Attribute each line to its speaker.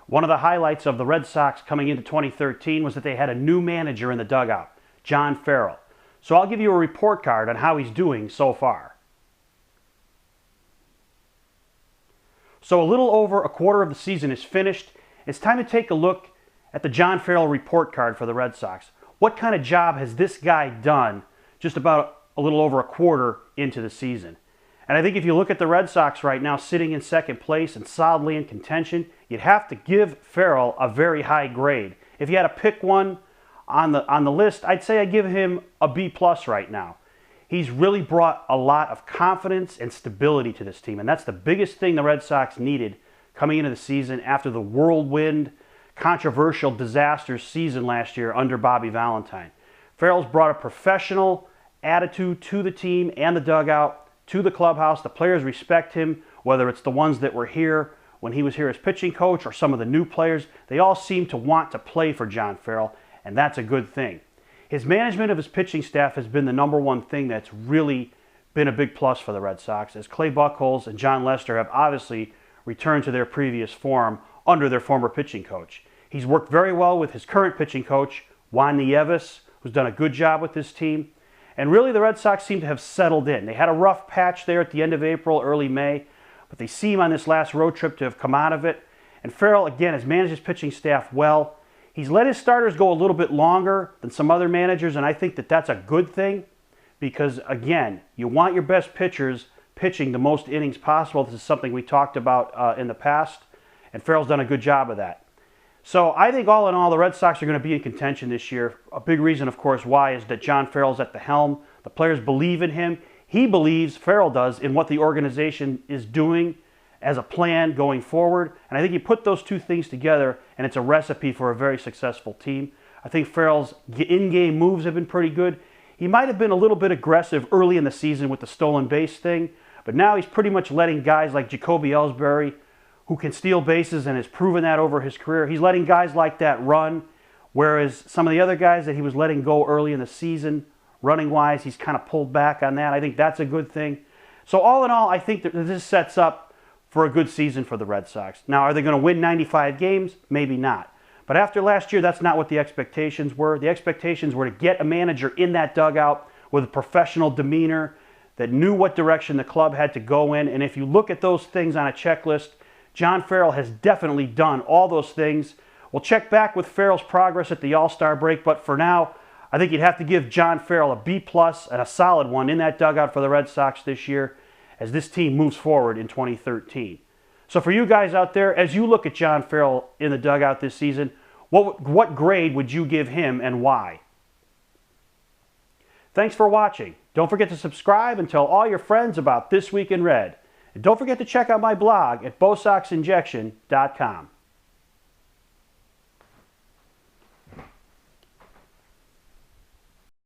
Speaker 1: One of the highlights of the Red Sox coming into 2013 was that they had a new manager in the dugout, John Farrell. So I'll give you a report card on how he's doing so far. So a little over a quarter of the season is finished. It's time to take a look at the John Farrell report card for the Red Sox. What kind of job has this guy done just about a little over a quarter into the season? And I think if you look at the Red Sox right now sitting in second place and solidly in contention, you'd have to give Farrell a very high grade. If you had to pick one on the list, I'd say I'd give him a B+ right now. He's really brought a lot of confidence and stability to this team, and that's the biggest thing the Red Sox needed coming into the season after the whirlwind, controversial disaster season last year under Bobby Valentine. Farrell's brought a professional attitude to the team and the dugout, to the clubhouse. The players respect him, whether it's the ones that were here when he was here as pitching coach or some of the new players. They all seem to want to play for John Farrell, and that's a good thing. His management of his pitching staff has been the number one thing that's really been a big plus for the Red Sox, as Clay Buchholz and John Lester have obviously returned to their previous form under their former pitching coach. He's worked very well with his current pitching coach, Juan Nieves, who's done a good job with this team. And really, the Red Sox seem to have settled in. They had a rough patch there at the end of April, early May, but they seem on this last road trip to have come out of it. And Farrell, again, has managed his pitching staff well. He's let his starters go a little bit longer than some other managers, and I think that that's a good thing because, again, you want your best pitchers pitching the most innings possible. This is something we talked about in the past, and Farrell's done a good job of that. So I think all in all, the Red Sox are going to be in contention this year. A big reason, of course, why is that John Farrell's at the helm. The players believe in him. He believes, Farrell does, in what the organization is doing as a plan going forward. And I think you put those two things together, and it's a recipe for a very successful team. I think Farrell's in-game moves have been pretty good. He might have been a little bit aggressive early in the season with the stolen base thing, but now he's pretty much letting guys like Jacoby Ellsbury, who can steal bases and has proven that over his career. He's letting guys like that run, whereas some of the other guys that he was letting go early in the season, running-wise, he's kind of pulled back on that. I think that's a good thing. So all in all, I think that this sets up for a good season for the Red Sox. Now, are they going to win 95 games? Maybe not. But after last year, that's not what the expectations were. The expectations were to get a manager in that dugout with a professional demeanor that knew what direction the club had to go in. And if you look at those things on a checklist, John Farrell has definitely done all those things. We'll check back with Farrell's progress at the All-Star break, but for now, I think you'd have to give John Farrell a B+ and a solid one in that dugout for the Red Sox this year as this team moves forward in 2013. So for you guys out there, as you look at John Farrell in the dugout this season, what grade would you give him and why? Thanks for watching. Don't forget to subscribe and tell all your friends about This Week in Red. And don't forget to check out my blog at BoSoxInjection.com.